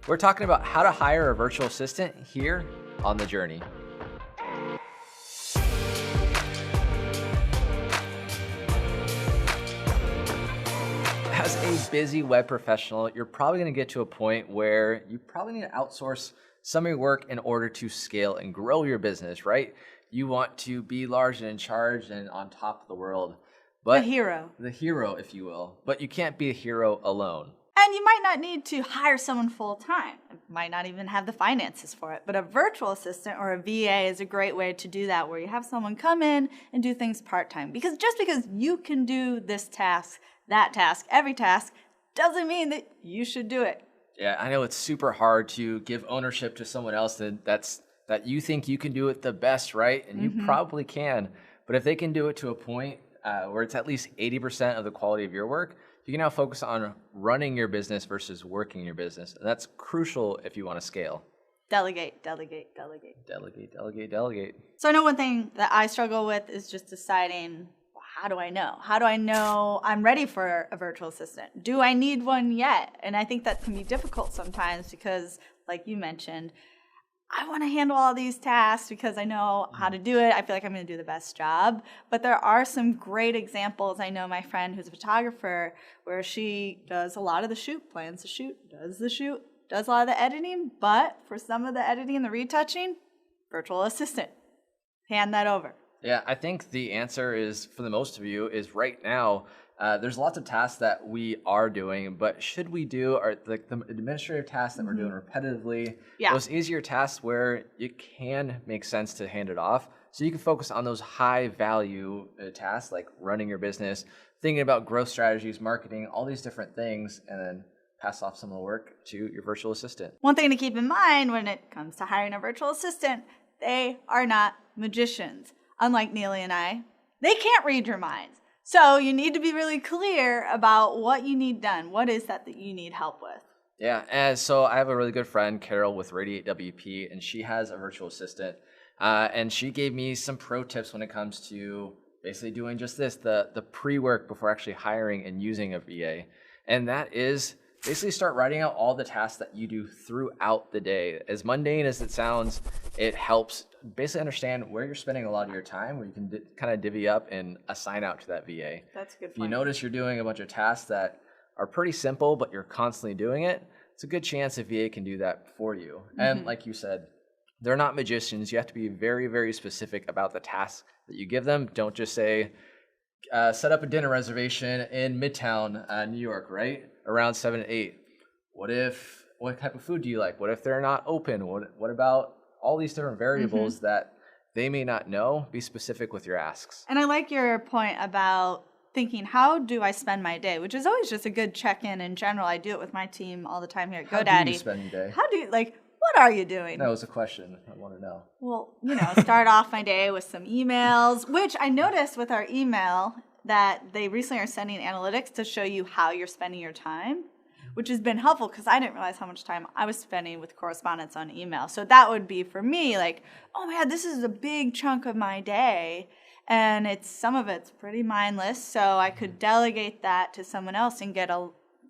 We're talking about how to hire a virtual assistant here on The Journey. As a busy web professional, you're probably going to get to a point where you probably need to outsource some of your work in order to scale and grow your business, right? You want to be large and in charge and on top of the world. But The hero. The hero, if you will. But you can't be a hero alone. And you might not need to hire someone full time. You might not even have the finances for it. But a virtual assistant or a VA is a great way to do that, where you have someone come in and do things part-time. Because just because you can do this task, that task, every task, doesn't mean that you should do it. Yeah, I know it's super hard to give ownership to someone else that you think you can do it the best, right? And you probably can. But if they can do it to a point where it's at least 80% of the quality of your work, you can now focus on running your business versus working your business. And that's crucial if you want to scale. Delegate, delegate, delegate. Delegate, delegate, delegate. So I know one thing that I struggle with is just deciding, well, how do I know? How do I know I'm ready for a virtual assistant? Do I need one yet? And I think that can be difficult sometimes because, like you mentioned, I want to handle all these tasks because I know how to do it. I feel like I'm going to do the best job. But there are some great examples. I know my friend who's a photographer where she does a lot of the shoot, plans the shoot, does the shoot, does a lot of the editing. But for some of the editing and the retouching, virtual assistant. Hand that over. Yeah, I think the answer is, for the most of you, is right now, there's lots of tasks that we are doing, but should we do the administrative tasks that we're doing repetitively, those easier tasks where it can make sense to hand it off, so you can focus on those high value tasks like running your business, thinking about growth strategies, marketing, all these different things, and then pass off some of the work to your virtual assistant. One thing to keep in mind when it comes to hiring a virtual assistant, they are not magicians. Unlike Neely and I, they can't read your minds. So you need to be really clear about what you need done. What is that you need help with? Yeah, and so I have a really good friend, Carol, with Radiate WP, and she has a virtual assistant. And she gave me some pro tips when it comes to basically doing just this, the pre-work before actually hiring and using a VA. And that is basically start writing out all the tasks that you do throughout the day. As mundane as it sounds, it helps basically understand where you're spending a lot of your time, where you can kind of divvy up and assign out to that VA. That's a good point. If you notice you're doing a bunch of tasks that are pretty simple, but you're constantly doing it, it's a good chance a VA can do that for you. And like you said, they're not magicians. You have to be very, very specific about the tasks that you give them. Don't just say, set up a dinner reservation in Midtown, New York, right? Around 7 to 8. What type of food do you like? What if they're not open? What about all these different variables that they may not know? Be specific with your asks. And I like your point about thinking, how do I spend my day? Which is always just a good check-in in general. I do it with my team all the time here at GoDaddy. How do you spend your day? What are you doing? That was a question I want to know. Well, start off my day with some emails, which I noticed with our email that they recently are sending analytics to show you how you're spending your time, which has been helpful because I didn't realize how much time I was spending with correspondence on email. So that would be for me like, oh man, this is a big chunk of my day, and some of it's pretty mindless. So I could delegate that to someone else and get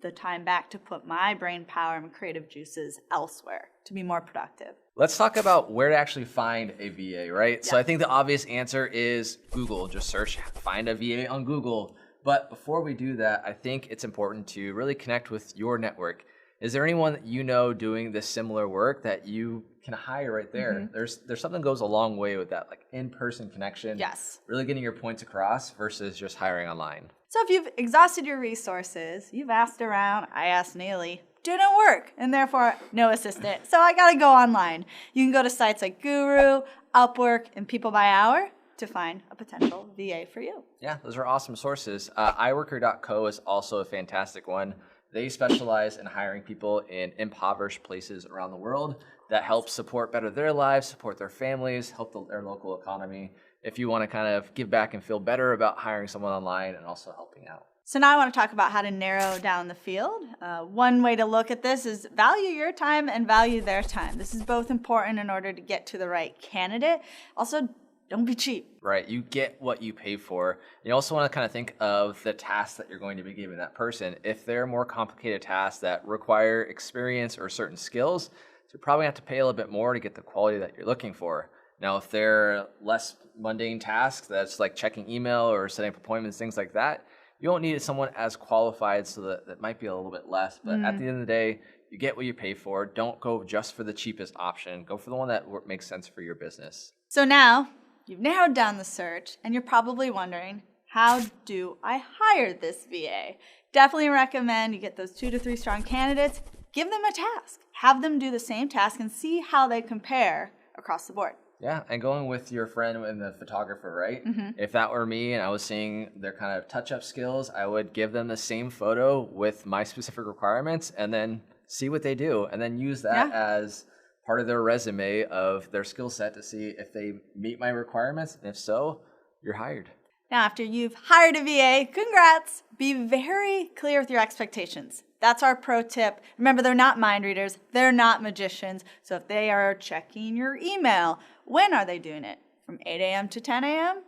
the time back to put my brain power and creative juices elsewhere to be more productive. Let's talk about where to actually find a VA, right? Yeah. So I think the obvious answer is Google. Just search, find a VA on Google. But before we do that, I think it's important to really connect with your network. Is there anyone that you know doing this similar work that you can hire right there? There's something that goes a long way with that, like in-person connection. Yes. Really getting your points across versus just hiring online. So if you've exhausted your resources, you've asked around, I asked Neely, didn't work, and therefore no assistant. So I got to go online. You can go to sites like Guru, Upwork, and People by Hour to find a potential VA for you. Yeah, those are awesome sources. iWorker.co is also a fantastic one. They specialize in hiring people in impoverished places around the world that help support better their lives, support their families, help their local economy. If you want to kind of give back and feel better about hiring someone online and also helping out. So now I want to talk about how to narrow down the field. One way to look at this is value your time and value their time. This is both important in order to get to the right candidate. Also, Don't be cheap. Right, you get what you pay for. You also want to kind of think of the tasks that you're going to be giving that person. If they're more complicated tasks that require experience or certain skills, you probably have to pay a little bit more to get the quality that you're looking for. Now, if they're less mundane tasks, that's like checking email or setting up appointments, things like that, you don't need someone as qualified, so that might be a little bit less. But at the end of the day, you get what you pay for. Don't go just for the cheapest option. Go for the one that makes sense for your business. So now you've narrowed down the search, and you're probably wondering, how do I hire this VA? Definitely recommend you get those 2 to 3 strong candidates, give them a task, have them do the same task, and see how they compare across the board. Yeah, and going with your friend and the photographer, right? If that were me and I was seeing their kind of touch-up skills, I would give them the same photo with my specific requirements and then see what they do, and then use that as part of their resume of their skill set to see if they meet my requirements, and if so, you're hired. Now, after you've hired a VA, congrats! Be very clear with your expectations. That's our pro tip. Remember, they're not mind readers. They're not magicians. So if they are checking your email, when are they doing it? From 8 a.m. to 10 a.m.?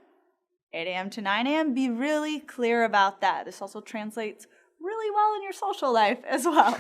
8 a.m. to 9 a.m.? Be really clear about that. This also translates really well in your social life as well.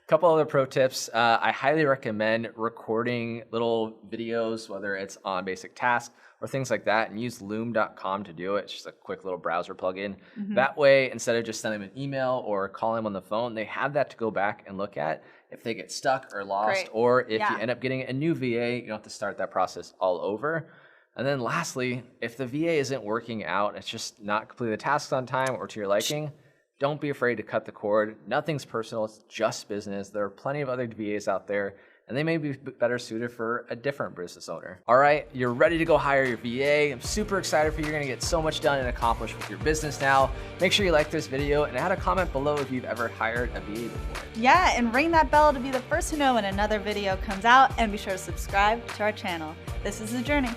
Couple other pro tips. I highly recommend recording little videos, whether it's on basic tasks or things like that, and use loom.com to do it. It's just a quick little browser plugin. That way, instead of just sending them an email or calling them on the phone, they have that to go back and look at if they get stuck or lost, or if you end up getting a new VA, you don't have to start that process all over. And then lastly, if the VA isn't working out, it's just not completing the tasks on time or to your liking, don't be afraid to cut the cord. Nothing's personal, it's just business. There are plenty of other VAs out there, and they may be better suited for a different business owner. All right, you're ready to go hire your VA. I'm super excited for you. You're gonna get so much done and accomplished with your business now. Make sure you like this video and add a comment below if you've ever hired a VA before. Yeah, and ring that bell to be the first to know when another video comes out, and be sure to subscribe to our channel. This is The Journey.